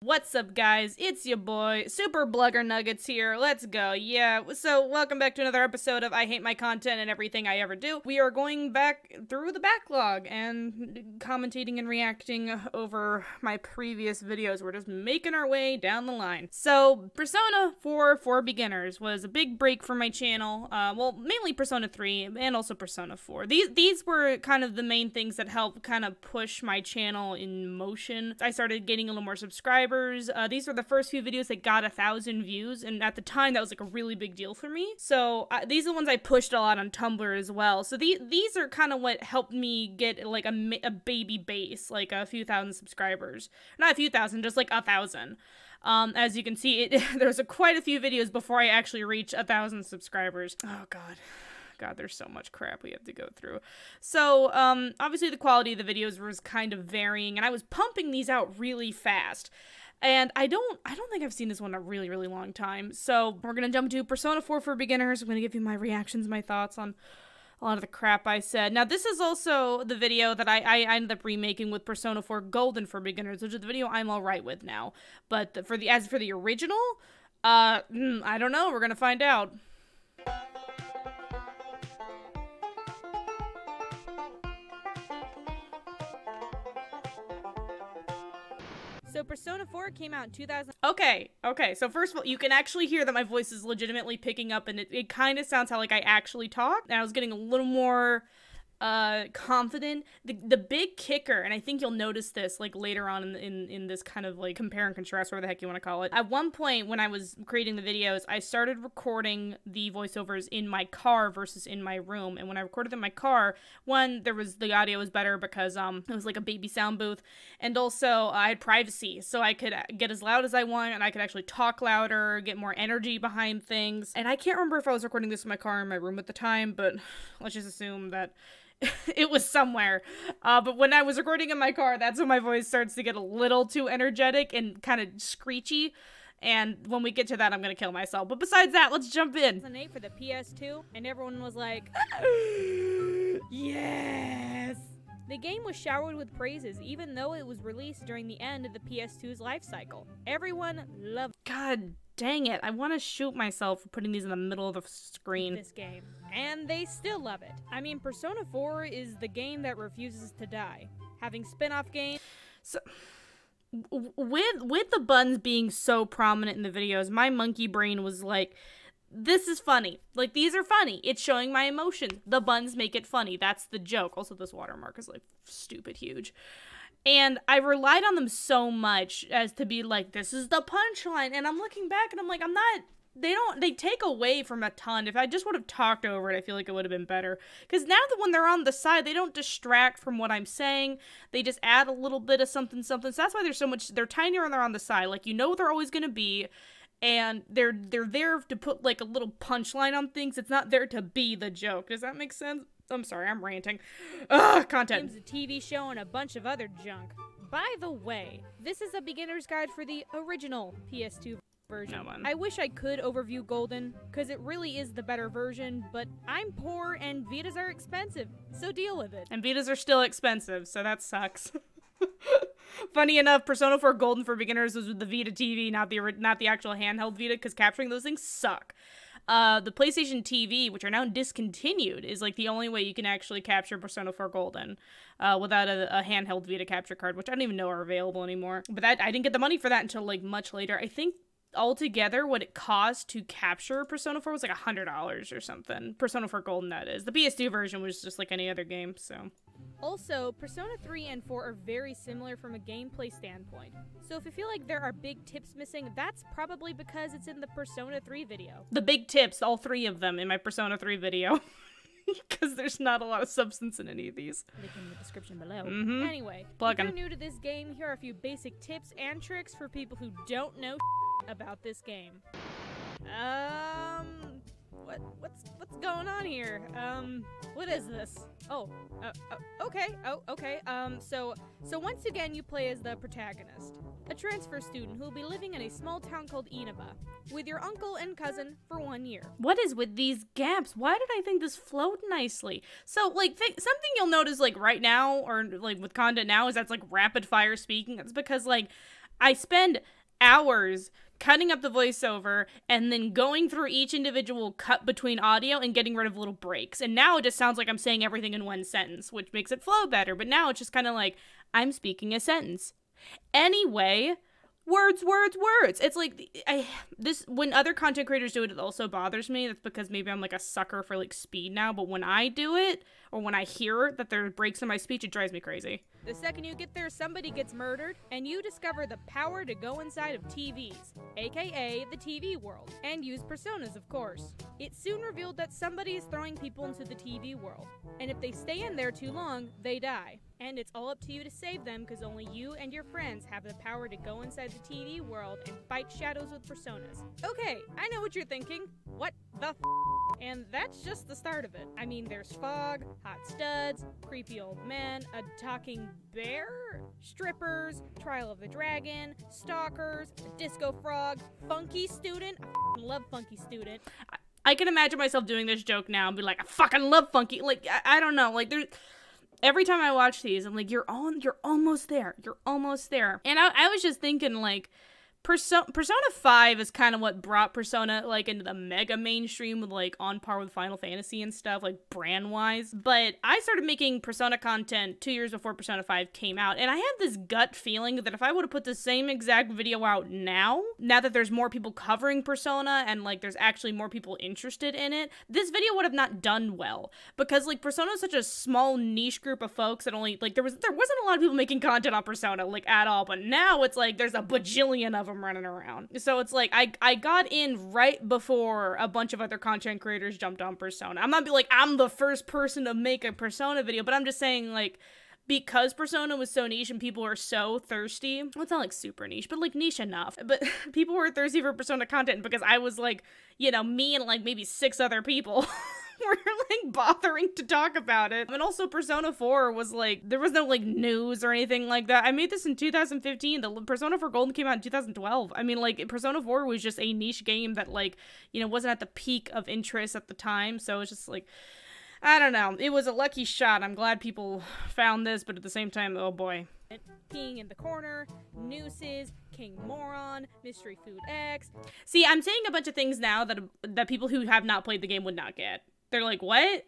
What's up, guys? It's your boy, Super Blugger Nuggets here. Let's go. Yeah, so welcome back to another episode of I Hate My Content and Everything I Ever Do. We are going back through the backlog and commentating and reacting over my previous videos. We're just making our way down the line. So, Persona 4 for Beginners was a big break for my channel. Well, mainly Persona 3 and also Persona 4. These were kind of the main things that helped kind of push my channel in motion. I started getting a little more subscribers. These were the first few videos that got 1,000 views, and at the time that was like a really big deal for me. So these are the ones I pushed a lot on Tumblr as well. So these are kind of what helped me get like a baby base, like a few thousand subscribers. Not a few thousand, just like 1,000. As you can see, there's quite a few videos before I actually reach 1,000 subscribers. Oh God, there's so much crap we have to go through. So, obviously the quality of the videos was kind of varying, and I was pumping these out really fast. And I don't think I've seen this one in a really, really long time. So, we're gonna jump to Persona 4 for Beginners. I'm gonna give you my reactions, my thoughts on a lot of the crap I said. Now, this is also the video that I ended up remaking with Persona 4 Golden for Beginners, which is the video I'm alright with now. But as for the original, I don't know. We're gonna find out. So Persona 4 came out in 2000. Okay, so first of all, you can actually hear that my voice is legitimately picking up, and it kind of sounds how like I actually talk. And I was getting a little more confident. The big kicker, and I think you'll notice this like later on in this kind of like compare and contrast, whatever the heck you want to call it. At one point when I was creating the videos, I started recording the voiceovers in my car versus in my room. And when I recorded in my car, one, the audio was better because it was like a baby sound booth, and also I had privacy, so I could get as loud as I want, and I could actually talk louder, get more energy behind things. And I can't remember if I was recording this in my car or in my room at the time, but let's just assume that it was somewhere. But when I was recording in my car, that's when my voice starts to get a little too energetic and kind of screechy. And when we get to that, I'm gonna kill myself. But besides that, let's jump in. 2008 for the PS2, and everyone was like, yes! The game was showered with praises, even though it was released during the end of the PS2's life cycle. Everyone loved. God dang it, I want to shoot myself for putting these in the middle of the screen. This game. And they still love it. I mean, Persona 4 is the game that refuses to die. Having spin-off games. So, with the buns being so prominent in the videos, my monkey brain was like, this is funny. Like, these are funny. It's showing my emotions. The buns make it funny. That's the joke. Also, this watermark is like stupid huge. And I relied on them so much as to be like, this is the punchline. And I'm looking back and I'm like, they take away from a ton. If I just would have talked over it, I feel like it would have been better. Because now that when they're on the side, they don't distract from what I'm saying. They just add a little bit of something. So that's why they're tinier and they're on the side. Like, you know they're always going to be. And they're there to put like a little punchline on things. It's not there to be the joke. Does that make sense? I'm sorry, I'm ranting. Ugh, content. Games, a TV show, and a bunch of other junk. By the way, this is a beginner's guide for the original PS2 version. No, I wish I could overview Golden, because it really is the better version, but I'm poor and Vitas are expensive, so deal with it. And Vitas are still expensive, so that sucks. Funny enough, Persona 4 Golden for Beginners was with the Vita TV, not the actual handheld Vita, because capturing those things suck. The PlayStation TV, which are now discontinued, is like the only way you can actually capture Persona 4 Golden without a handheld Vita capture card, which I don't even know are available anymore. But I didn't get the money for that until like much later. I think altogether what it cost to capture Persona 4 was like $100 or something. Persona 4 Golden, that is. The PS2 version was just like any other game, so. Also, Persona 3 and 4 are very similar from a gameplay standpoint. So if you feel like there are big tips missing, that's probably because it's in the Persona 3 video. The big tips, all three of them in my Persona 3 video. Because there's not a lot of substance in any of these. Link in the description below. Anyway, if you're new to this game, here are a few basic tips and tricks for people who don't know about this game. What's going on here? What is this? Okay. So once again, you play as the protagonist, a transfer student who will be living in a small town called Inaba with your uncle and cousin for 1 year. What is with these gaps? Why did I think this flowed nicely? So, like, something you'll notice, like, right now, or, like, with content now, is that's, like, rapid fire speaking. That's because, like, I spend hours cutting up the voiceover and then going through each individual cut between audio and getting rid of little breaks. And now it just sounds like I'm saying everything in one sentence, which makes it flow better. But now it's just kind of like I'm speaking a sentence. Anyway, words. It's like when other content creators do it, it also bothers me. That's because maybe I'm like a sucker for like speed now. But when I do it, or when I hear that there are breaks in my speech, it drives me crazy. The second you get there, somebody gets murdered, and you discover the power to go inside of TVs, aka the TV world, and use personas, of course. It's soon revealed that somebody is throwing people into the TV world, and if they stay in there too long, they die. And it's all up to you to save them, because only you and your friends have the power to go inside the TV world and fight shadows with personas. Okay, I know what you're thinking. What the f***? And that's just the start of it. I mean, there's fog, hot studs, creepy old men, a talking bear, strippers, Trial of the Dragon, stalkers, a disco frog, funky student. I f***ing love funky student. I can imagine myself doing this joke now and be like, I fucking love funky. Like, I don't know. Like, there's... Every time I watch these, I'm like, you're almost there. You're almost there. And I was just thinking, like, Persona 5 is kind of what brought Persona, like, into the mega mainstream with, like, on par with Final Fantasy and stuff, like, brand-wise. But I started making Persona content 2 years before Persona 5 came out, and I had this gut feeling that if I would have put the same exact video out now that there's more people covering Persona and, like, there's actually more people interested in it, this video would have not done well. Because, like, Persona is such a small niche group of folks that only, like, there wasn't a lot of people making content on Persona, like, at all. But now it's like there's a bajillion of them running around. So it's like I got in right before a bunch of other content creators jumped on Persona. I'm not be like I'm the first person to make a Persona video, but I'm just saying, like, because Persona was so niche and people were so thirsty, well, it's not like super niche, but like niche enough, but people were thirsty for Persona content because I was like, you know, me and like maybe 6 other people were like bothering to talk about it. And also Persona 4 was like, there was no like news or anything like that. I made this in 2015. The Persona 4 Golden came out in 2012. I mean, like, Persona 4 was just a niche game that, like, you know, wasn't at the peak of interest at the time. So it's just like, I don't know. It was a lucky shot. I'm glad people found this, but at the same time, oh boy. Peeing in the corner, nooses, King Moron, Mystery Food X. See, I'm saying a bunch of things now that people who have not played the game would not get. They're like, what?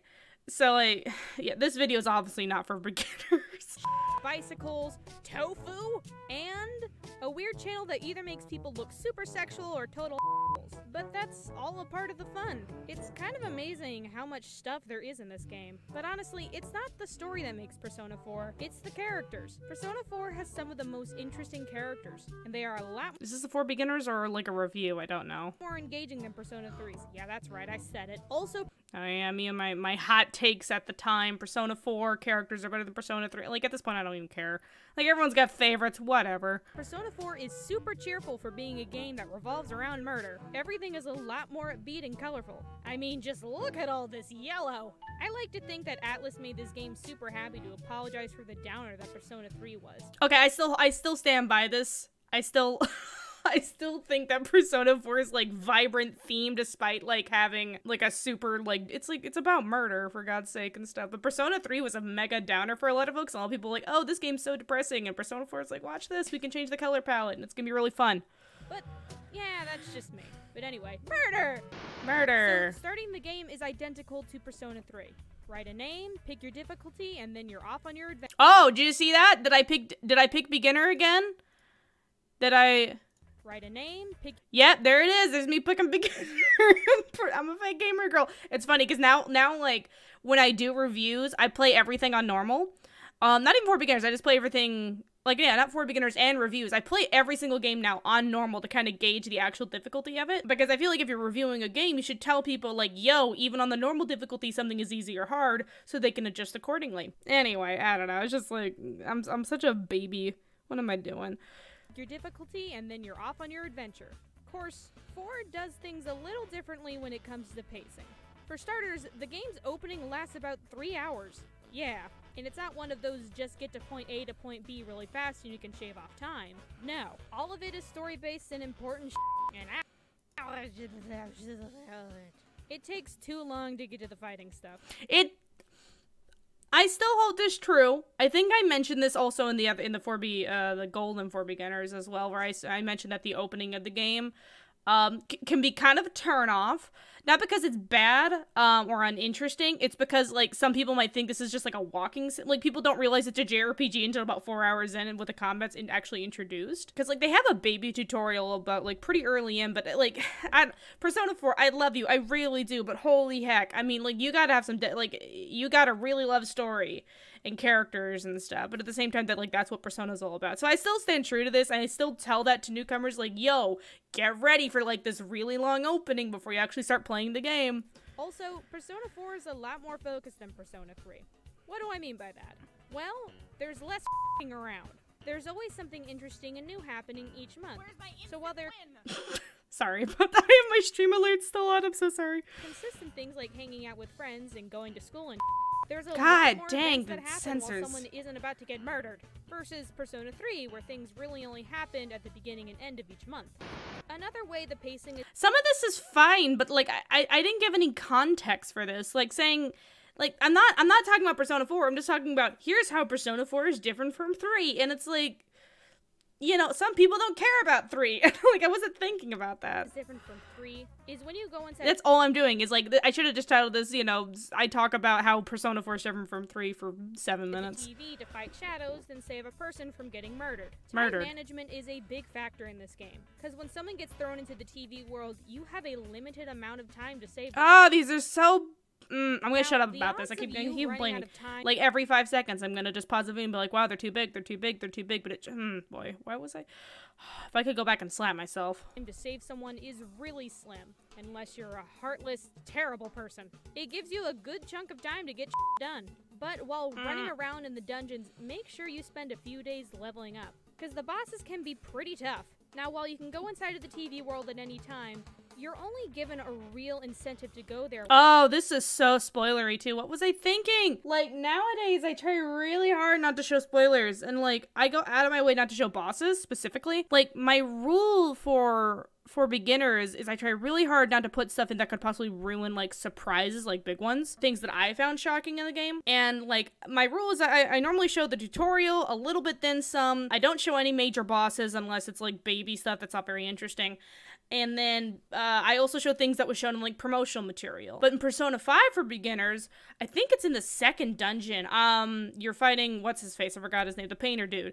So, like, yeah, this video is obviously not for beginners. Bicycles, tofu, and a weird channel that either makes people look super sexual or total assholes. But that's all a part of the fun. It's kind of amazing how much stuff there is in this game. But honestly, it's not the story that makes Persona 4, it's the characters. Persona 4 has some of the most interesting characters, and they are a lot Is this for beginners or like a review? I don't know. more engaging than Persona 3's. Yeah, that's right, I said it. Also, Oh yeah, me and my hot takes at the time. Persona 4 characters are better than Persona 3. Like, at this point, I don't even care. Like, everyone's got favorites, whatever. Persona 4 is super cheerful for being a game that revolves around murder. Everything is a lot more upbeat and colorful. I mean, just look at all this yellow! I like to think that Atlus made this game super happy to apologize for the downer that Persona 3 was. Okay, I still stand by this. I still think that Persona 4 is, like, vibrant theme despite, like, having, like, a super, like, it's about murder, for God's sake, and stuff. But Persona 3 was a mega downer for a lot of folks. A lot of people were like, oh, this game's so depressing. And Persona 4 is like, watch this, we can change the color palette, and it's gonna be really fun. But, yeah, that's just me. But anyway, murder! Murder! So, starting the game is identical to Persona 3. Write a name, pick your difficulty, and then you're off on your adventure. Oh, did you see that? Did I pick beginner again? Write a name, pick... Yep, there it is. There's me picking beginner. I'm a fake gamer girl. It's funny because now, like, when I do reviews, I play everything on normal. Not even for beginners. I just play everything, like, yeah, not for beginners and reviews. I play every single game now on normal to kind of gauge the actual difficulty of it. Because I feel like if you're reviewing a game, you should tell people, like, yo, even on the normal difficulty, something is easy or hard, so they can adjust accordingly. Anyway, I don't know. It's just like, I'm such a baby. What am I doing? your difficulty, and then you're off on your adventure. Of course, 4 does things a little differently when it comes to pacing. For starters, the game's opening lasts about 3 hours. Yeah, and it's not one of those just get to point A to point B really fast and you can shave off time. No, all of it is story-based and important and it takes too long to get to the fighting stuff. I still hold this true. I think I mentioned this also in the 4B, the Golden for Beginners as well, where I mentioned that the opening of the game can be kind of a turn-off. Not because it's bad or uninteresting, it's because, like, some people might think this is just, like, a walking sim. Like, people don't realize it's a JRPG until about 4 hours in and with the combat's actually introduced. Because, like, they have a baby tutorial about, like, pretty early in, but, like, Persona 4, I love you, I really do, but holy heck, I mean, like, you gotta have some, you gotta really love story and characters and stuff, but at the same time, that, like, that's what Persona's all about. So I still stand true to this, and I still tell that to newcomers, like, yo, get ready for, like, this really long opening before you actually start playing the game. Also, Persona 4 is a lot more focused than Persona 3. What do I mean by that? Well, there's less f***ing around. There's always something interesting and new happening each month. So while they're sorry about that, I have my stream alerts still on, I'm so sorry. consistent things like hanging out with friends and going to school and there's a lot God more dang, events that the happen while censors. someone isn't about to get murdered, versus Persona 3, where things really only happened at the beginning and end of each month. Another way the pacing is Some of this is fine, but, like, I didn't give any context for this. Like, saying, like, I'm not talking about Persona 4, I'm just talking about, here's how Persona 4 is different from 3, and it's like, you know, some people don't care about 3. Like, I wasn't thinking about that. different from 3 is when you go inside That's all I'm doing, is, like, I should have just titled this, you know, I talk about how Persona 4 is different from 3 for 7 minutes. the TV to fight shadows than save a person from getting murdered. Murdered. Time management is a big factor in this game, because when someone gets thrown into the TV world, you have a limited amount of time to save them. Oh, these are so... I'm gonna Now, shut up the about this. I odds keep of you running complaining. out of time- Like, every 5 seconds, I'm gonna just pause the video and be like, wow, they're too big, they're too big, they're too big, but it... boy, why was I... If I could go back and slap myself. to save someone is really slim, unless you're a heartless, terrible person. It gives you a good chunk of time to get done. But while running around in the dungeons, make sure you spend a few days leveling up, because the bosses can be pretty tough. Now, while you can go inside of the TV world at any time, you're only given a real incentive to go there. Oh, this is so spoilery too. What was I thinking? Like, nowadays I try really hard not to show spoilers, and like I go out of my way not to show bosses specifically. Like, my rule for beginners is I try really hard not to put stuff in that could possibly ruin, like, surprises, like big ones, things that I found shocking in the game. And like, my rule is I normally show the tutorial a little bit, then some. I don't show any major bosses unless it's like baby stuff that's not very interesting. And then I also show things that was shown in, like, promotional material. But in Persona 5 for beginners, I think it's in the second dungeon. You're fighting, what's his face? I forgot his name, the painter dude.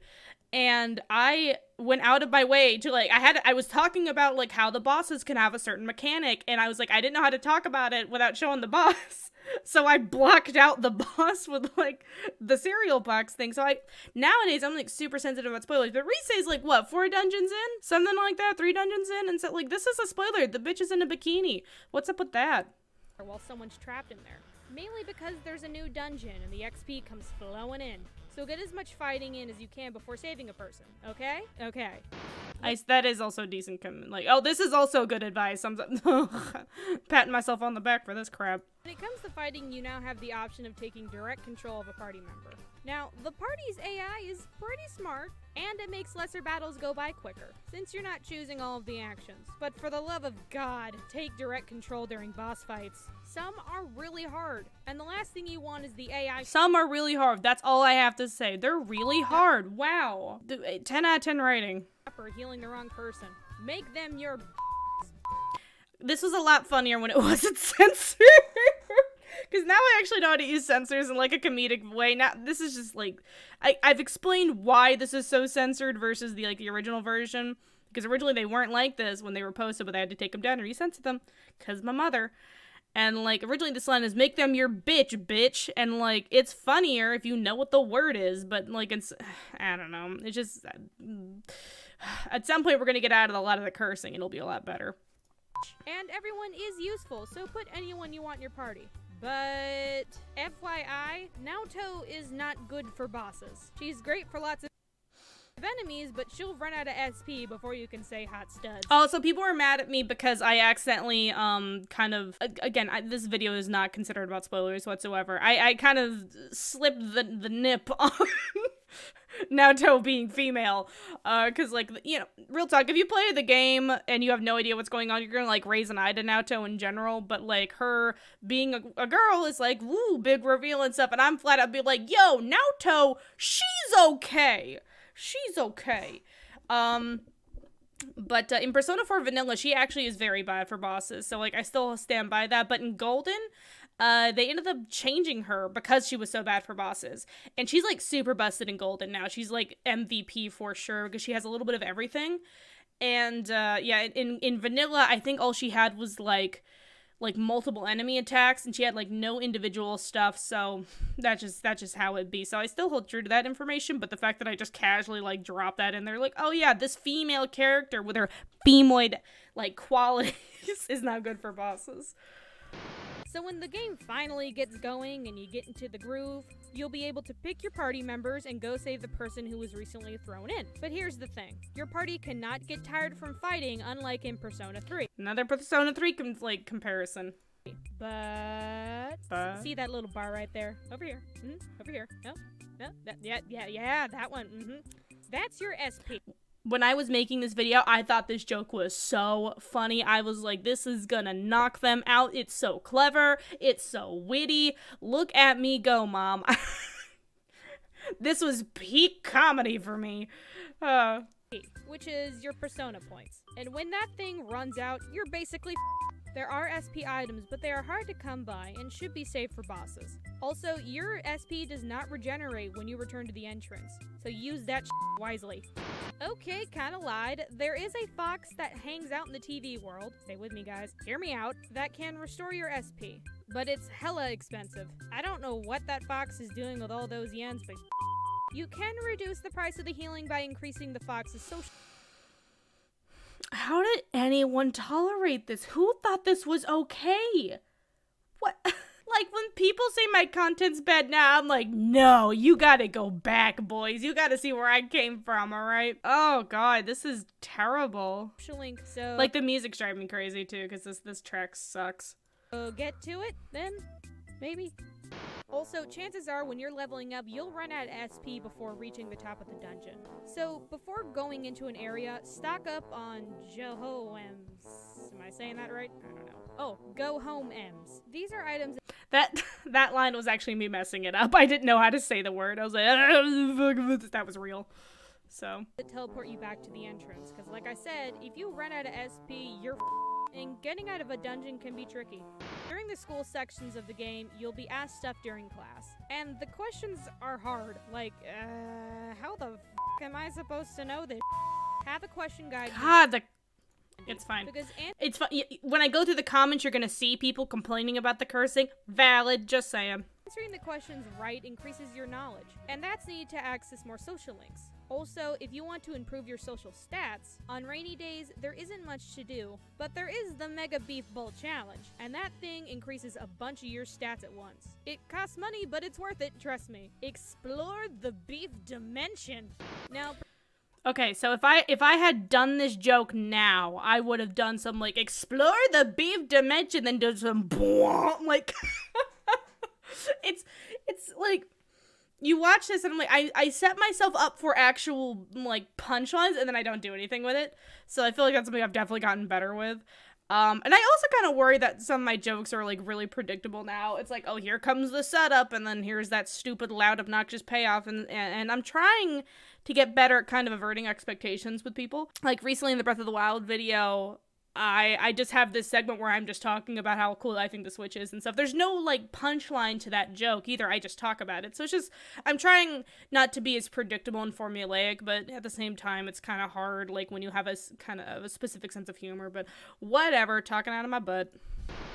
And I went out of my way to, like, I was talking about, like, how the bosses can have a certain mechanic, and I was like, I didn't know how to talk about it without showing the boss. So I blocked out the boss with, like, the cereal box thing. So nowadays, I'm, like, super sensitive about spoilers. But Risei's, like, what, 4 dungeons in? Something like that? 3 dungeons in? And so, like, this is a spoiler. The bitch is in a bikini. What's up with that? While someone's trapped in there. Mainly because there's a new dungeon and the XP comes flowing in. So get as much fighting in as you can before saving a person, okay? Okay. That is also decent, like, oh, this is also good advice. I'm patting myself on the back for this crap. When it comes to fighting, you now have the option of taking direct control of a party member. Now, the party's AI is pretty smart, and it makes lesser battles go by quicker, since you're not choosing all of the actions. But for the love of God, take direct control during boss fights. Some are really hard, and the last thing you want is the AI. Some are really hard. That's all I have to say. They're really hard. Wow. 10 out of 10 rating. For healing the wrong person. Make them your. This was a lot funnier when it wasn't censored. Because now I actually know how to use censors in, like, a comedic way. Now, this is just, like, I've explained why this is so censored versus the, like, the original version. Because originally they weren't like this when they were posted, but I had to take them down and recensor them. Because my mother. And, like, originally this line is, make them your bitch. And, like, it's funnier if you know what the word is. But, like, it's, I don't know. It's just, at some point we're going to get out of a lot of the cursing and it'll be a lot better. And everyone is useful, so put anyone you want in your party. But FYI, Naoto is not good for bosses. She's great for lots of enemies, but she'll run out of SP before you can say hot studs. Oh, so people are mad at me because I accidentally, kind of, again, this video is not considered about spoilers whatsoever. I kind of slipped the nip on Naoto being female. Cause like, you know, real talk, if you play the game and you have no idea what's going on, you're gonna like raise an eye to Naoto in general, but like her being a girl is like, woo, big reveal and stuff, and I'm flat out be like, yo, Naoto, she's okay. She's okay. But in Persona 4 Vanilla, she actually is very bad for bosses, so like I still stand by that. But in Golden, they ended up changing her because she was so bad for bosses, and she's like super busted in Golden now. She's like MVP for sure because she has a little bit of everything. And yeah, in Vanilla, I think all she had was like multiple enemy attacks, and she had like no individual stuff, so that's just how it'd be. So I still hold true to that information, but the fact that I just casually like drop that in there, like, oh yeah, this female character with her femoid like qualities is not good for bosses. So when the game finally gets going and you get into the groove, you'll be able to pick your party members and go save the person who was recently thrown in. But here's the thing, your party cannot get tired from fighting, unlike in Persona 3. Another Persona 3 comparison. But see that little bar right there? Over here. Over here. No, yeah, that one. That's your SP. When I was making this video, I thought this joke was so funny. I was like, this is gonna knock them out. It's so clever. It's so witty. Look at me go, Mom. This was peak comedy for me. Which is your Persona points. And when that thing runs out, you're basically There are SP items, but they are hard to come by and should be saved for bosses. Also, your SP does not regenerate when you return to the entrance, so use that wisely. Okay, kinda lied. There is a fox that hangs out in the TV world, stay with me guys, hear me out, that can restore your SP. But it's hella expensive. I don't know what that fox is doing with all those yens, but you can reduce the price of the healing by increasing the fox's social. How did anyone tolerate this? Who thought this was okay? What? Like, when people say my content's bad now, I'm like, no, you gotta go back, boys. You gotta see where I came from, alright? Oh, God, this is terrible. Link, so like, the music's driving me crazy, too, because this track sucks. Get to it, then? Maybe? Also, chances are when you're leveling up, you'll run out of SP before reaching the top of the dungeon. So, before going into an area, stock up on Go-Home-Ems. Am I saying that right? I don't know. Oh, Go-Home-Ems. These are items that line was actually me messing it up. I didn't know how to say the word. I was like, that was real. So. To teleport you back to the entrance, because like I said, if you run out of SP, you're and getting out of a dungeon can be tricky. During the school sections of the game, you'll be asked stuff during class. And the questions are hard, like, how the am I supposed to know this? Have a question guide. God, it's fine. Because it's fine. When I go through the comments, you're gonna see people complaining about the cursing. Valid, just saying. Answering the questions right increases your knowledge, and that's needed to access more social links. Also, if you want to improve your social stats, on rainy days, there isn't much to do, but there is the Mega Beef Bowl Challenge, and that thing increases a bunch of your stats at once. It costs money, but it's worth it, trust me. Explore the beef dimension. Now, okay, so if I had done this joke now, I would have done some, like, explore the beef dimension, then do some like, it's like, you watch this and I'm like, I set myself up for actual, like, punchlines, and then I don't do anything with it. So I feel like that's something I've definitely gotten better with. And I also kind of worry that some of my jokes are, like, really predictable now. It's like, oh, here comes the setup, and then here's that stupid, loud, obnoxious payoff, and I'm trying to get better at kind of averting expectations with people. Like, recently in the Breath of the Wild video, I just have this segment where I'm just talking about how cool I think the Switch is and stuff. There's no, like, punchline to that joke either. I just talk about it. So it's just, I'm trying not to be as predictable and formulaic, but at the same time, it's kind of hard, like, when you have a kind of a specific sense of humor. But whatever, talking out of my butt.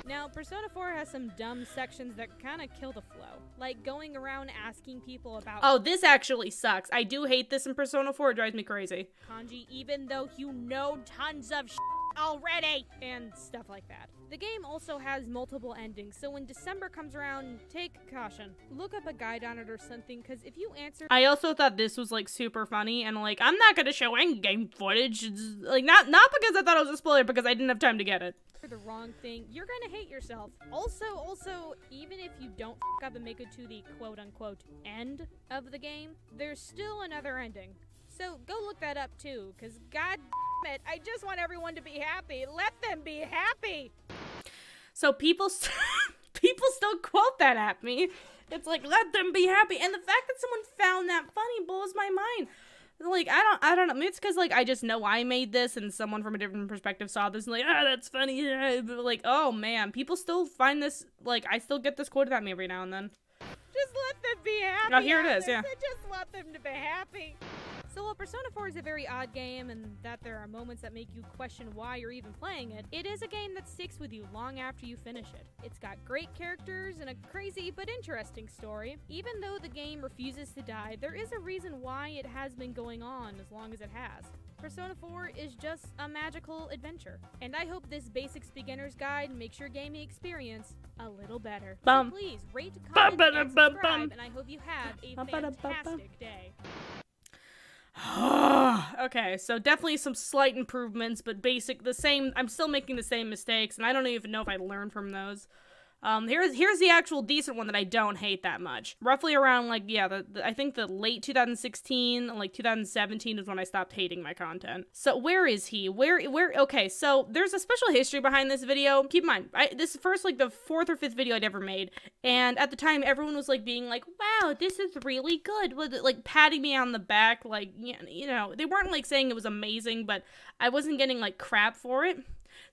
Now, Persona 4 has some dumb sections that kind of kill the flow. Like going around asking people about— oh, this actually sucks. I do hate this in Persona 4. It drives me crazy. Kanji, even though you know tons of already, and stuff like that. The game also has multiple endings, so when December comes around, take caution. Look up a guide on it or something, because if you answer— I also thought this was like super funny, and like I'm not gonna show endgame footage. It's, like not because I thought it was a spoiler, because I didn't have time to get it. the wrong thing, you're gonna hate yourself. Also, even if you don't f up and make it to the quote-unquote end of the game, there's still another ending. So go look that up too, because god damn it, I just want everyone to be happy. Let them be happy! So people still quote that at me. It's like, let them be happy. And the fact that someone found that funny blows my mind. Like, I don't know. Maybe it's because, like, I just know I made this and someone from a different perspective saw this and like, that's funny. But like, oh man, people still find this, like, I still get this quoted at me every now and then. Just let them be happy. Oh, here it is, yeah. Just let them to be happy. So while Persona 4 is a very odd game and that there are moments that make you question why you're even playing it, it is a game that sticks with you long after you finish it. It's got great characters and a crazy but interesting story. Even though the game refuses to die, there is a reason why it has been going on as long as it has. Persona 4 is just a magical adventure, and I hope this Basics Beginner's Guide makes your gaming experience a little better. So please rate, comment, and subscribe, and I hope you have a fantastic day. Okay, so definitely some slight improvements, but I'm still making the same mistakes, and I don't even know if I learned from those. Here's the actual decent one that I don't hate that much. Roughly around, like, yeah, I think the late 2016, like 2017 is when I stopped hating my content. So where is he? Okay, so there's a special history behind this video. Keep in mind, this is first, like, the 4th or 5th video I'd ever made, and at the time, everyone was, like, being like, wow, this is really good, with it, like, patting me on the back, like, you know, they weren't, like, saying it was amazing, but I wasn't getting, like, crap for it.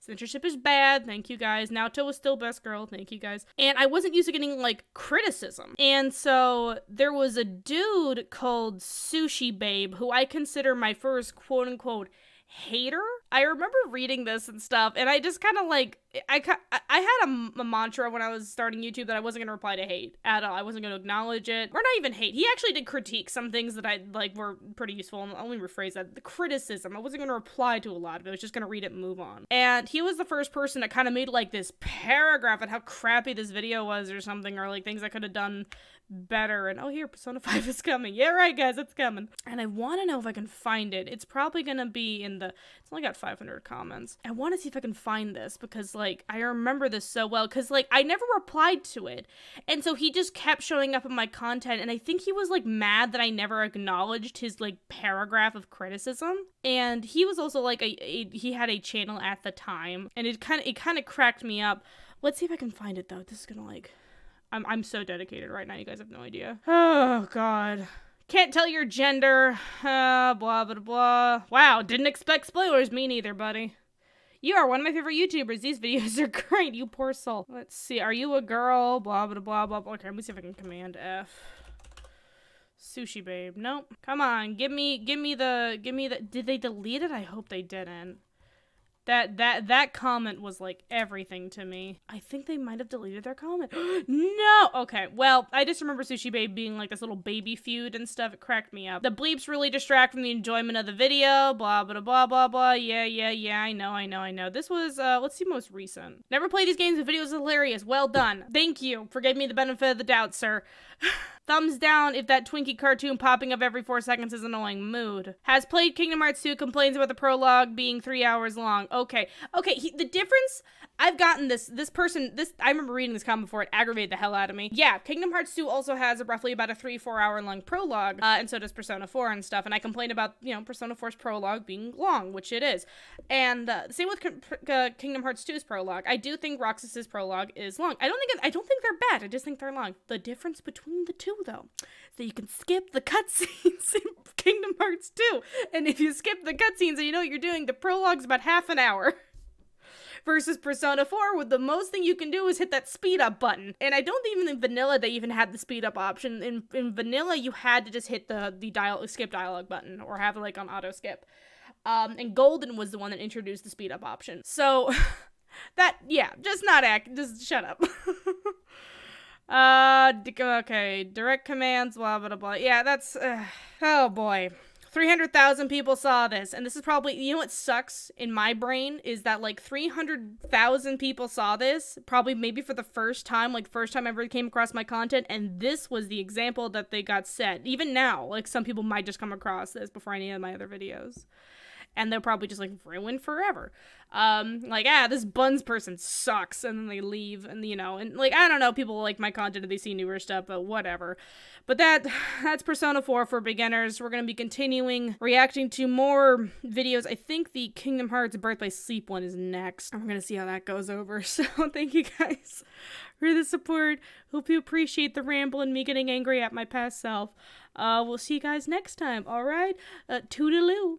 Censorship is bad, thank you guys. Naoto was still best girl, thank you guys. And I wasn't used to getting, like, criticism. And so there was a dude called Sushi Babe, who I consider my first quote-unquote hater. I remember reading this and stuff, and I just kind of like, I had a mantra when I was starting YouTube that I wasn't going to reply to hate at all. I wasn't going to acknowledge it, or not even hate. He actually did critique some things that I, like, were pretty useful, and I'll only rephrase that. The criticism, I wasn't going to reply to a lot of it. I was just going to read it and move on. And he was the first person that kind of made, like, this paragraph on how crappy this video was or something, or, like, things I could have done better. And oh, here, Persona 5 is coming. Yeah, right, guys, it's coming. And I want to know if I can find it. It's probably gonna be in the, it's only got 500 comments. I want to see if I can find this, because, like, I remember this so well, because, like, I never replied to it, and so he just kept showing up in my content, and I think he was, like, mad that I never acknowledged his, like, paragraph of criticism. And he was also, like, he had a channel at the time, and it kind of cracked me up. Let's see if I can find it, though. This is gonna, like, I'm so dedicated right now, you guys have no idea. Oh, God. Can't tell your gender. Blah, blah, blah. Wow, didn't expect spoilers. Me neither, buddy. You are one of my favorite YouTubers. These videos are great, you poor soul. Let's see, are you a girl? Blah, blah, blah, blah, blah. Okay, let me see if I can Command F. Sushi Babe. Nope. Come on, give me the, did they delete it? I hope they didn't. That comment was, like, everything to me. I think they might have deleted their comment. No! Okay, well, I just remember Sushi Babe being, like, this little baby feud and stuff. It cracked me up. The bleeps really distract from the enjoyment of the video. Blah, blah, blah, blah, blah. Yeah, I know. This was, let's see most recent. Never played these games. The video is hilarious. Well done. Thank you for giving me the benefit of the doubt, sir. Thumbs down if that Twinkie cartoon popping up every 4 seconds is annoying. Mood. Has played Kingdom Hearts 2, complains about the prologue being 3 hours long. Okay, the difference, I've gotten I remember reading this comment before, it aggravated the hell out of me. Yeah, Kingdom Hearts 2 also has roughly about a 3-4 hour long prologue, and so does Persona 4 and stuff, and I complained about, you know, Persona 4's prologue being long, which it is. And same with Kingdom Hearts 2's prologue. I do think Roxas's prologue is long. I don't think they're bad, I just think they're long. The difference between the two, though, so you can skip the cutscenes in Kingdom Hearts 2, and if you skip the cutscenes and you know what you're doing, the prologue's about half an hour. Versus Persona 4, where the most thing you can do is hit that speed up button. And I don't even in vanilla they even had the speed up option. In vanilla, you had to just hit the skip dialogue button, or have it, like, on auto skip. And Golden was the one that introduced the speed up option. So just shut up. Okay, direct commands, blah, blah, blah. Yeah, that's, oh boy. 300,000 people saw this, and this is probably, you know what sucks in my brain is that like 300,000 people saw this, probably maybe for the first time, like first time I ever came across my content, and this was the example that they got set. Even now, like some people might just come across this before any of my other videos. And they'll probably just like ruin forever. Like, this buns person sucks, and then they leave, and you know, and like, I don't know, people like my content and they see newer stuff, but whatever. But that's Persona 4 for beginners. We're gonna be continuing reacting to more videos. I think the Kingdom Hearts Birth by Sleep one is next, and we're gonna see how that goes over. So thank you guys for the support. Hope you appreciate the ramble and me getting angry at my past self. We'll see you guys next time. All right, toodaloo.